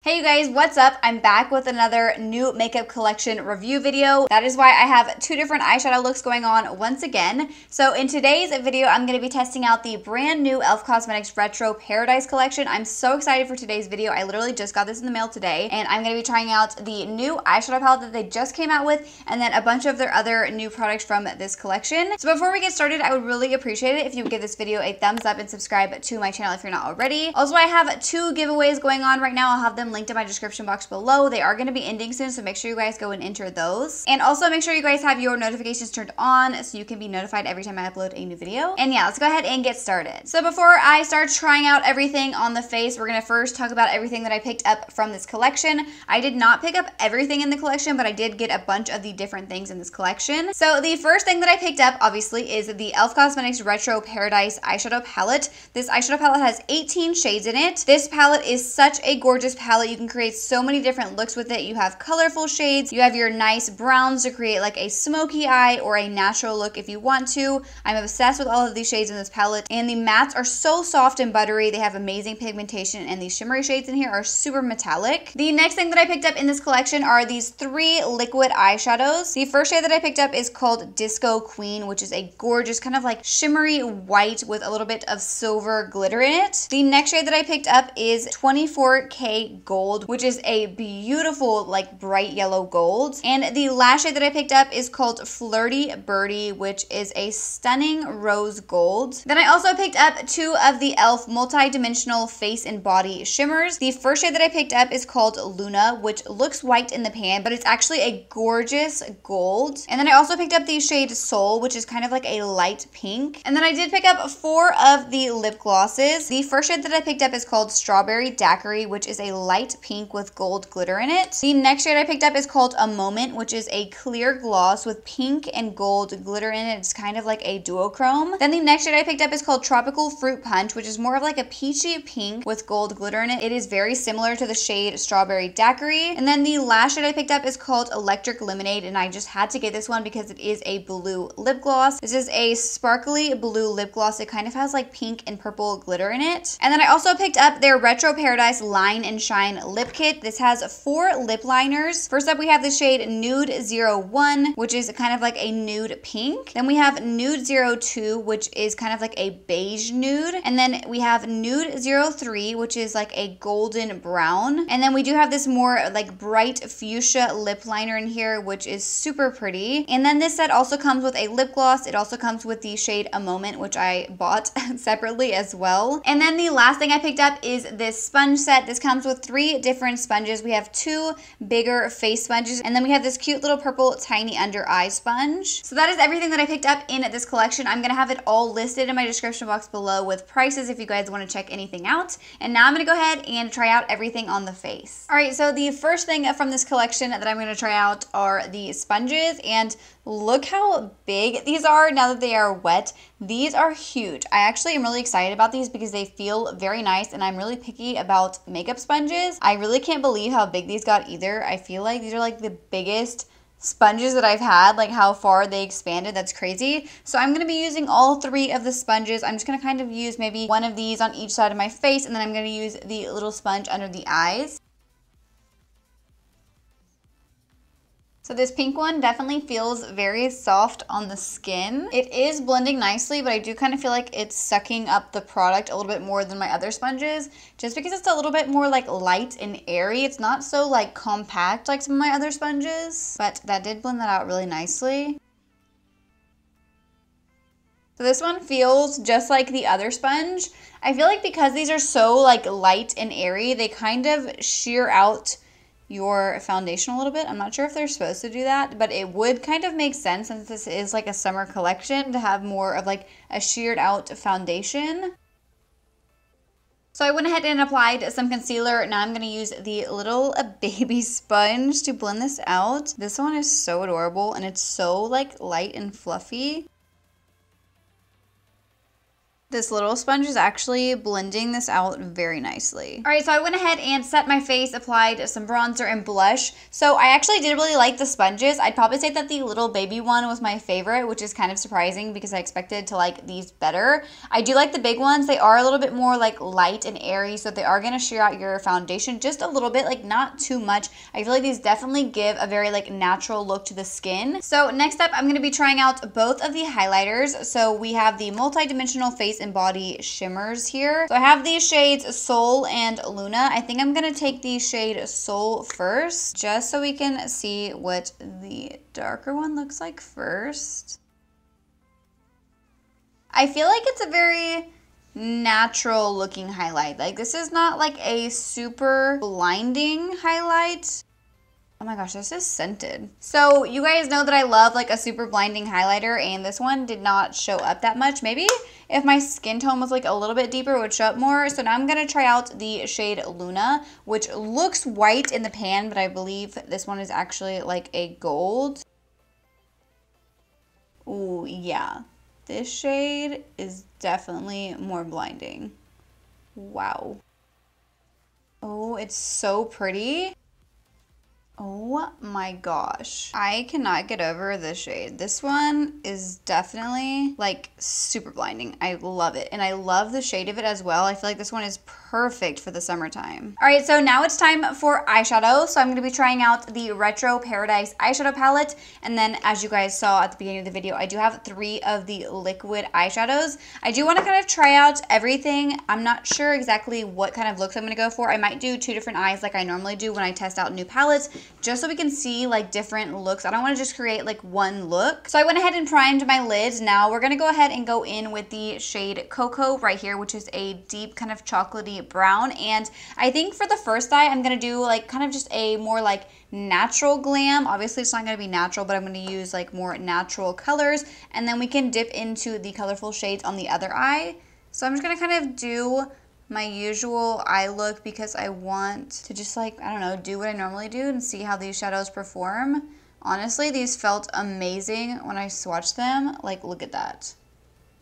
Hey you guys, what's up? I'm back with another new makeup collection review video. That is why I have two different eyeshadow looks going on once again. So in today's video, I'm going to be testing out the brand new e.l.f. Cosmetics Retro Paradise collection. I'm so excited for today's video. I literally just got this in the mail today, and I'm going to be trying out the new eyeshadow palette that they just came out with, and then a bunch of their other new products from this collection. So before we get started, I would really appreciate it if you would give this video a thumbs up and subscribe to my channel if you're not already. Also, I have two giveaways going on right now. I'll have them linked in my description box below. They are going to be ending soon, so make sure you guys go and enter those. And also make sure you guys have your notifications turned on so you can be notified every time I upload a new video. And yeah, let's go ahead and get started. So before I start trying out everything on the face, we're going to first talk about everything that I picked up from this collection. I did not pick up everything in the collection, but I did get a bunch of the different things in this collection. So the first thing that I picked up, obviously, is the e.l.f. Cosmetics Retro Paradise Eyeshadow Palette. This eyeshadow palette has 18 shades in it. This palette is such a gorgeous palette. You can create so many different looks with it. You have colorful shades, you have your nice browns to create like a smoky eye or a natural look if you want to. I'm obsessed with all of these shades in this palette, and the mattes are so soft and buttery. They have amazing pigmentation, and these shimmery shades in here are super metallic. The next thing that I picked up in this collection are these three liquid eyeshadows. The first shade that I picked up is called Disco Queen, which is a gorgeous kind of like shimmery white with a little bit of silver glitter in it. The next shade that I picked up is 24K Gold, which is a beautiful like bright yellow gold. And the last shade that I picked up is called Flirty Birdie, which is a stunning rose gold. Then I also picked up two of the e.l.f. multi-dimensional face and body shimmers. The first shade that I picked up is called Luna, which looks white in the pan, but it's actually a gorgeous gold. And then I also picked up the shade Soul, which is kind of like a light pink. And then I did pick up four of the lip glosses. The first shade that I picked up is called Strawberry Daiquiri, which is a light pink with gold glitter in it. The next shade I picked up is called A Moment, which is a clear gloss with pink and gold glitter in it. It's kind of like a duochrome. Then the next shade I picked up is called Tropical Fruit Punch, which is more of like a peachy pink with gold glitter in it. It is very similar to the shade Strawberry Daiquiri. And then the last shade I picked up is called Electric Lemonade, and I just had to get this one because it is a blue lip gloss. This is a sparkly blue lip gloss. It kind of has like pink and purple glitter in it. And then I also picked up their Retro Paradise Line and Shine lip kit. This has 4 lip liners. First up, we have the shade Nude 01, which is kind of like a nude pink. Then we have Nude 02, which is kind of like a beige nude. And then we have Nude 03, which is like a golden brown. And then we do have this more like bright fuchsia lip liner in here, which is super pretty. And then this set also comes with a lip gloss. It also comes with the shade A Moment, which I bought separately as well. And then the last thing I picked up is this sponge set. This comes with 3 different sponges. We have 2 bigger face sponges, and then we have this cute little purple tiny under eye sponge. So that is everything that I picked up in this collection. I'm going to have it all listed in my description box below with prices if you guys want to check anything out. And now I'm going to go ahead and try out everything on the face. Alright, so the first thing from this collection that I'm going to try out are the sponges, and look how big these are now that they are wet. These are huge. I actually am really excited about these because they feel very nice, and I'm really picky about makeup sponges. I really can't believe how big these got either. I feel like these are like the biggest sponges that I've had, like how far they expanded. That's crazy. So I'm going to be using all 3 of the sponges. I'm just going to kind of use maybe one of these on each side of my face, and then I'm going to use the little sponge under the eyes. So this pink one definitely feels very soft on the skin. It is blending nicely, but I do kind of feel like it's sucking up the product a little bit more than my other sponges, just because it's a little bit more like light and airy. It's not so like compact like some of my other sponges, but that did blend that out really nicely. So this one feels just like the other sponge. I feel like because these are so like light and airy, they kind of sheer out your foundation a little bit. I'm not sure if they're supposed to do that, but it would kind of make sense since this is like a summer collection to have more of like a sheared out foundation. So I went ahead and applied some concealer. Now I'm going to use the little baby sponge to blend this out. This one is so adorable, and it's so like light and fluffy. This little sponge is actually blending this out very nicely. All right, so I went ahead and set my face, applied some bronzer and blush. So I actually did really like the sponges. I'd probably say that the little baby one was my favorite, which is kind of surprising because I expected to like these better. I do like the big ones. They are a little bit more like light and airy, so they are gonna sheer out your foundation just a little bit, like not too much. I feel like these definitely give a very like natural look to the skin. So next up, I'm gonna be trying out both of the highlighters. So we have the multi-dimensional face and body shimmers here. So I have these shades Soul and Luna. I think I'm gonna take the shade Soul first, just so we can see what the darker one looks like first. I feel like it's a very natural looking highlight. Like this is not like a super blinding highlight. Oh my gosh, this is scented. So you guys know that I love like a super blinding highlighter, and this one did not show up that much. Maybe if my skin tone was like a little bit deeper, it would show up more. So now I'm gonna try out the shade Luna, which looks white in the pan, but I believe this one is actually like a gold. Ooh, yeah. This shade is definitely more blinding. Wow. Oh, it's so pretty. Oh my gosh. I cannot get over this shade. This one is definitely like super blinding. I love it. And I love the shade of it as well. I feel like this one is perfect for the summertime. All right, so now it's time for eyeshadow. So I'm gonna be trying out the Retro Paradise Eyeshadow Palette. And then as you guys saw at the beginning of the video, I do have 3 of the liquid eyeshadows. I do wanna kind of try out everything. I'm not sure exactly what kind of looks I'm gonna go for. I might do 2 different eyes like I normally do when I test out new palettes, just so we can see like different looks. I don't want to just create like one look. So I went ahead and primed my lids. Now we're going to go ahead and go in with the shade Cocoa right here, which is a deep kind of chocolatey brown. And I think for the first eye, I'm going to do like kind of just a more like natural glam. Obviously it's not going to be natural, but I'm going to use like more natural colors. And then we can dip into the colorful shades on the other eye. So I'm just going to kind of do my usual eye look because I want to just like, I don't know, do what I normally do and see how these shadows perform. Honestly, these felt amazing when I swatched them. Like, look at that.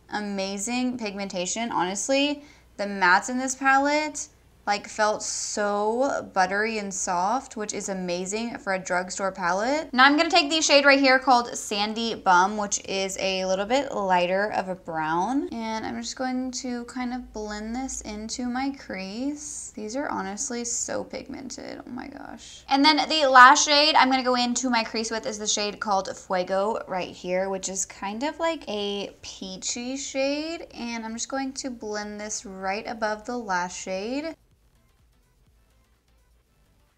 Amazing pigmentation. Honestly, the mattes in this palette like felt so buttery and soft, which is amazing for a drugstore palette. Now I'm gonna take the shade right here called Sandy Bum, which is a little bit lighter of a brown. And I'm just going to kind of blend this into my crease. These are honestly so pigmented, oh my gosh. And then the last shade I'm gonna go into my crease with is the shade called Fuego right here, which is kind of like a peachy shade. And I'm just going to blend this right above the last shade.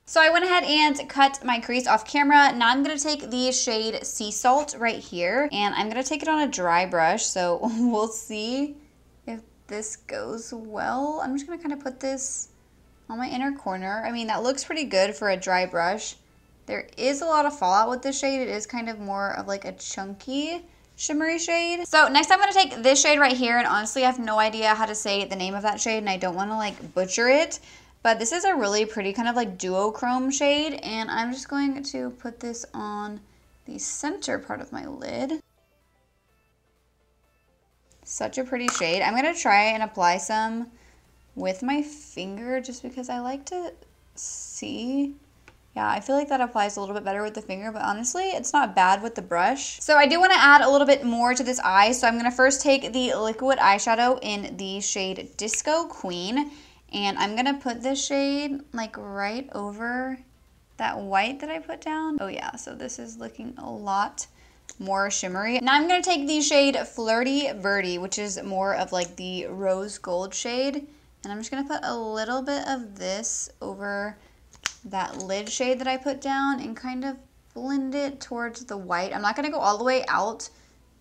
So I went ahead and cut my crease off camera. Now I'm gonna take the shade Sea Salt right here, and I'm gonna take it on a dry brush, so we'll see if this goes well. I'm just gonna kind of put this on my inner corner. I mean, that looks pretty good for a dry brush. There is a lot of fallout with this shade. It is kind of more of like a chunky shimmery shade. So next I'm gonna take this shade right here, and honestly I have no idea how to say the name of that shade, and I don't wanna like butcher it. But this is a really pretty kind of like duochrome shade, and I'm just going to put this on the center part of my lid. Such a pretty shade. I'm gonna try and apply some with my finger just because I like to see. Yeah, I feel like that applies a little bit better with the finger, but honestly, it's not bad with the brush. So I do want to add a little bit more to this eye, so I'm gonna first take the liquid eyeshadow in the shade Disco Queen. And I'm gonna put this shade like right over that white that I put down. Oh yeah, so this is looking a lot more shimmery. Now I'm gonna take the shade Flirty Birdie, which is more of like the rose gold shade. And I'm just gonna put a little bit of this over that lid shade that I put down and kind of blend it towards the white. I'm not gonna go all the way out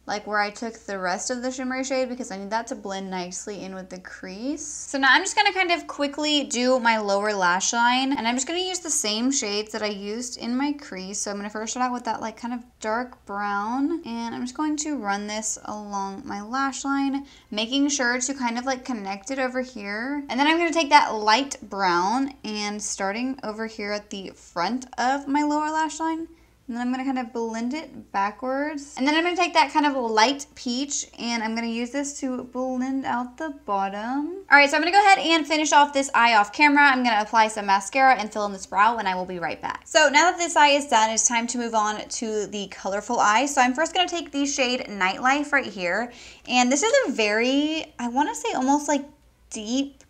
like where I took the rest of the shimmery shade because I need that to blend nicely in with the crease. So now I'm just gonna kind of quickly do my lower lash line, and I'm just gonna use the same shades that I used in my crease. So I'm gonna first start out with that like kind of dark brown, and I'm just going to run this along my lash line, making sure to kind of like connect it over here. And then I'm gonna take that light brown and starting over here at the front of my lower lash line, And then I'm going to kind of blend it backwards. And then I'm going to take that kind of light peach and I'm going to use this to blend out the bottom. All right, so I'm going to go ahead and finish off this eye off camera. I'm going to apply some mascara and fill in this brow and I will be right back. So now that this eye is done, it's time to move on to the colorful eye. So I'm first going to take the shade Nightlife right here. And this is a very, I want to say almost like deep,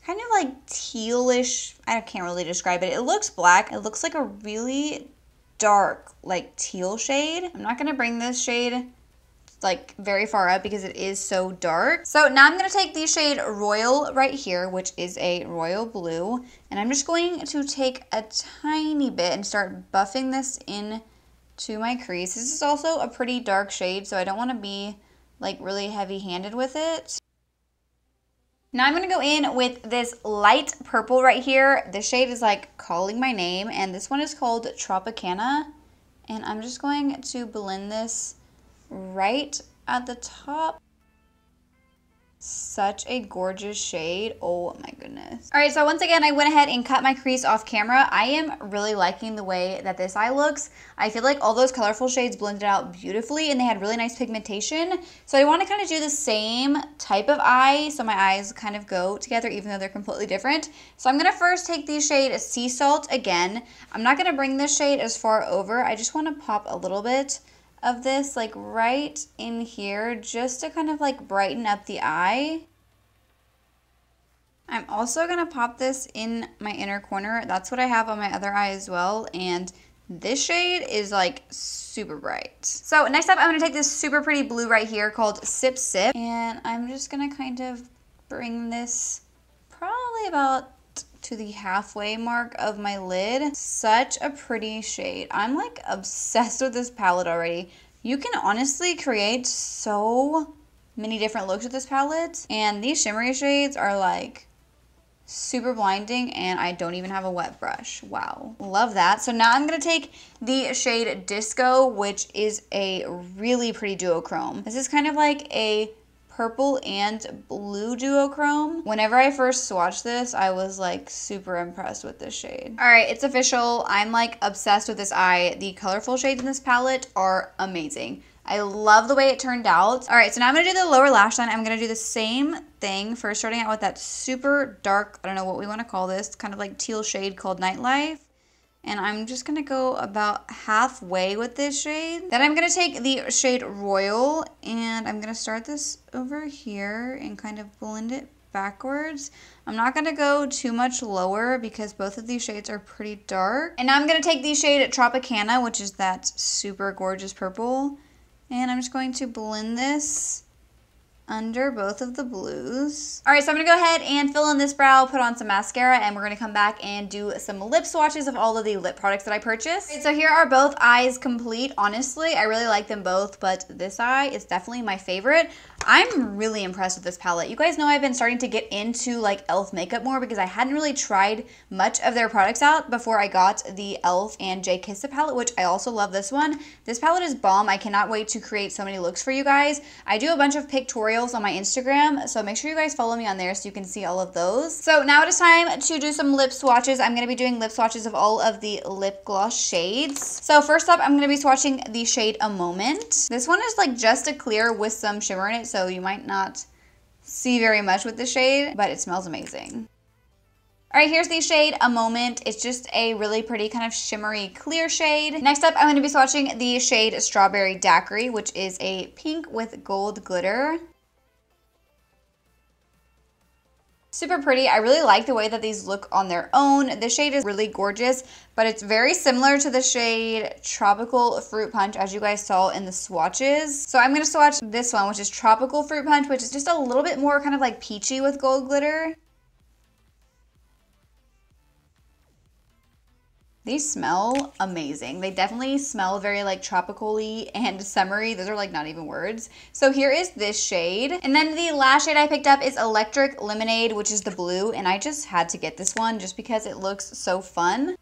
kind of like tealish, I can't really describe it. It looks black. It looks like a really dark like teal shade. I'm not gonna bring this shade like very far up because it is so dark. So now I'm gonna take the shade Royal right here, which is a royal blue, and I'm just going to take a tiny bit and start buffing this in to my crease. This is also a pretty dark shade, so I don't want to be like really heavy-handed with it. Now I'm going to go in with this light purple right here. This shade is like calling my name, and this one is called Tropicana. And I'm just going to blend this right at the top. Such a gorgeous shade. Oh my goodness. All right, so once again, I went ahead and cut my crease off camera. I am really liking the way that this eye looks. I feel like all those colorful shades blended out beautifully and they had really nice pigmentation. So I want to kind of do the same type of eye so my eyes kind of go together even though they're completely different. So I'm going to first take the shade Sea Salt again. I'm not going to bring this shade as far over. I just want to pop a little bit of this like right in here just to kind of like brighten up the eye. I'm also gonna pop this in my inner corner. That's what I have on my other eye as well, and this shade is like super bright. So next up I'm gonna take this super pretty blue right here called Sip Sip, and I'm just gonna kind of bring this probably about to the halfway mark of my lid. Such a pretty shade. I'm like obsessed with this palette already. You can honestly create so many different looks with this palette, and these shimmery shades are like super blinding, and I don't even have a wet brush. Wow, love that. So now I'm gonna take the shade Disco, which is a really pretty duochrome. This is kind of like a purple and blue duochrome. Whenever I first swatched this, I was like super impressed with this shade. All right, it's official. I'm like obsessed with this eye. The colorful shades in this palette are amazing. I love the way it turned out. All right, so now I'm gonna do the lower lash line. I'm gonna do the same thing, first starting out with that super dark, I don't know what we wanna call this, kind of like teal shade called Nightlife. And I'm just gonna go about halfway with this shade. Then I'm gonna take the shade Royal and I'm gonna start this over here and kind of blend it backwards. I'm not gonna go too much lower because both of these shades are pretty dark. And now I'm gonna take the shade Tropicana, which is that super gorgeous purple. And I'm just going to blend this under both of the blues. All right, so I'm gonna go ahead and fill in this brow, put on some mascara, and we're gonna come back and do some lip swatches of all of the lip products that I purchased. Okay, so here are both eyes complete. Honestly, I really like them both, but this eye is definitely my favorite. I'm really impressed with this palette. You guys know I've been starting to get into like e.l.f. makeup more because I hadn't really tried much of their products out before I got the e.l.f. and J. Kissa palette, which I also love this one. This palette is bomb. I cannot wait to create so many looks for you guys. I do a bunch of pictorials on my Instagram, so make sure you guys follow me on there so you can see all of those. So now it is time to do some lip swatches. I'm going to be doing lip swatches of all of the lip gloss shades. So first up, I'm going to be swatching the shade A Moment. This one is like just a clear with some shimmer in it, so you might not see very much with the shade, but it smells amazing. All right, here's the shade A Moment. It's just a really pretty kind of shimmery clear shade. Next up, I'm going to be swatching the shade Strawberry Daiquiri, which is a pink with gold glitter. Super pretty. I really like the way that these look on their own. This shade is really gorgeous, but it's very similar to the shade Tropical Fruit Punch, as you guys saw in the swatches. So I'm going to swatch this one, which is Tropical Fruit Punch, which is just a little bit more kind of like peachy with gold glitter. These smell amazing. They definitely smell very like tropical-y and summery. Those are like not even words. So here is this shade. And then the last shade I picked up is Electric Lemonade, which is the blue. And I just had to get this one just because it looks so fun.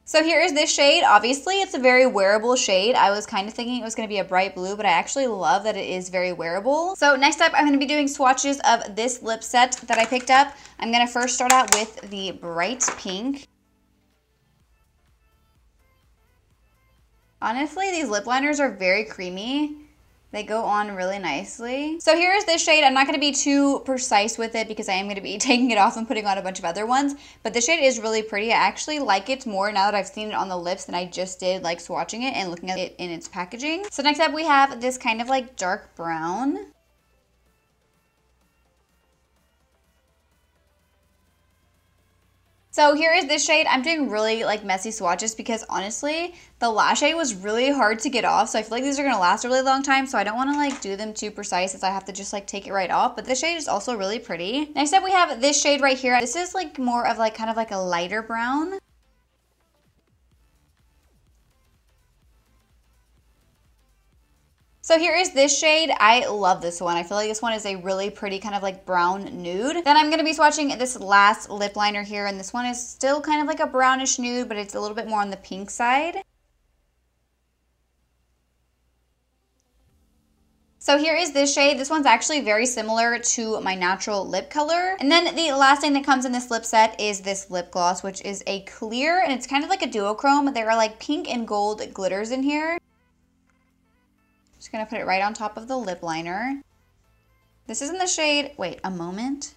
So here is this shade. Obviously, it's a very wearable shade. I was kind of thinking it was going to be a bright blue, but I actually love that it is very wearable. So next up, I'm going to be doing swatches of this lip set that I picked up. I'm going to first start out with the bright pink. Honestly, these lip liners are very creamy. They go on really nicely. So here's this shade. I'm not going to be too precise with it because I am going to be taking it off and putting on a bunch of other ones. But this shade is really pretty. I actually like it more now that I've seen it on the lips than I just did like swatching it and looking at it in its packaging. So next up we have this kind of like dark brown. So here is this shade. I'm doing really like messy swatches because honestly, the last shade was really hard to get off. So I feel like these are gonna last a really long time. So I don't wanna like do them too precise as I have to just like take it right off. But this shade is also really pretty. Next up we have this shade right here. This is like more of like kind of like a lighter brown. So here is this shade. I love this one. I feel like this one is a really pretty kind of like brown nude. Then I'm going to be swatching this last lip liner here, and this one is still kind of like a brownish nude, but it's a little bit more on the pink side. So here is this shade. This one's actually very similar to my natural lip color. And then the last thing that comes in this lip set is this lip gloss, which is a clear, and it's kind of like a duochrome. There are like pink and gold glitters in here. Just gonna put it right on top of the lip liner. This is in the shade, wait, a moment.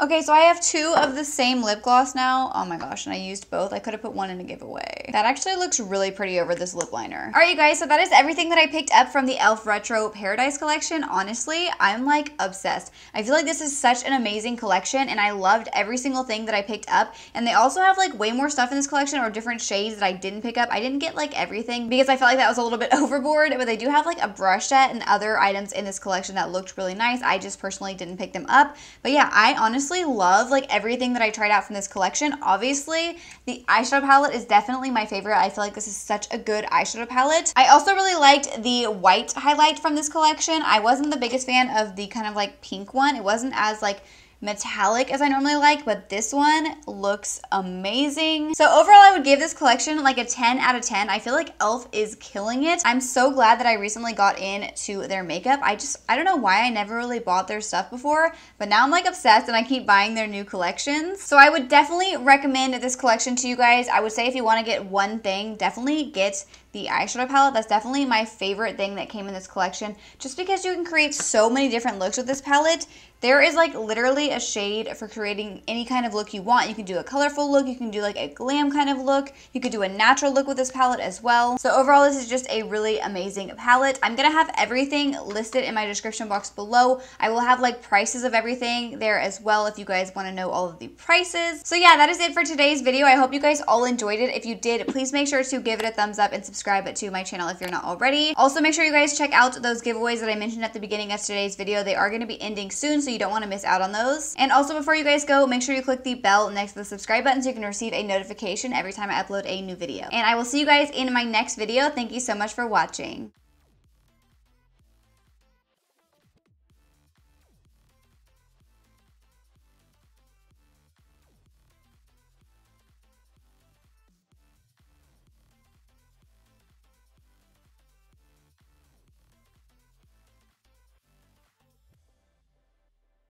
Okay, so I have two of the same lip gloss now. Oh my gosh, and I used both. I could have put one in a giveaway. That actually looks really pretty over this lip liner. All right, you guys, so that is everything that I picked up from the e.l.f. Retro Paradise collection. Honestly, I'm like obsessed. I feel like this is such an amazing collection, and I loved every single thing that I picked up. And they also have like way more stuff in this collection, or different shades that I didn't pick up. I didn't get like everything because I felt like that was a little bit overboard, but they do have like a brush set and other items in this collection that looked really nice. I just personally didn't pick them up. But yeah, I honestly love like everything that I tried out from this collection. Obviously, the eyeshadow palette is definitely my favorite. I feel like this is such a good eyeshadow palette. I also really liked the white highlight from this collection. I wasn't the biggest fan of the kind of like pink one. It wasn't as like metallic as I normally like, but this one looks amazing. So overall, I would give this collection like a 10 out of 10. I feel like e.l.f. is killing it. I'm so glad that I recently got into their makeup. I don't know why I never really bought their stuff before, but now I'm like obsessed and I keep buying their new collections. So I would definitely recommend this collection to you guys. I would say if you want to get one thing, definitely get the eyeshadow palette. That's definitely my favorite thing that came in this collection, just because you can create so many different looks with this palette. There is like literally a shade for creating any kind of look you want. You can do a colorful look, you can do like a glam kind of look, you could do a natural look with this palette as well. So overall, this is just a really amazing palette. I'm gonna have everything listed in my description box below. I will have like prices of everything there as well if you guys want to know all of the prices. So yeah, that is it for today's video. I hope you guys all enjoyed it. If you did, please make sure to give it a thumbs up and subscribe to my channel if you're not already. Also, make sure you guys check out those giveaways that I mentioned at the beginning of today's video. They are going to be ending soon, so you don't want to miss out on those. And also, before you guys go, make sure you click the bell next to the subscribe button so you can receive a notification every time I upload a new video. And I will see you guys in my next video. Thank you so much for watching.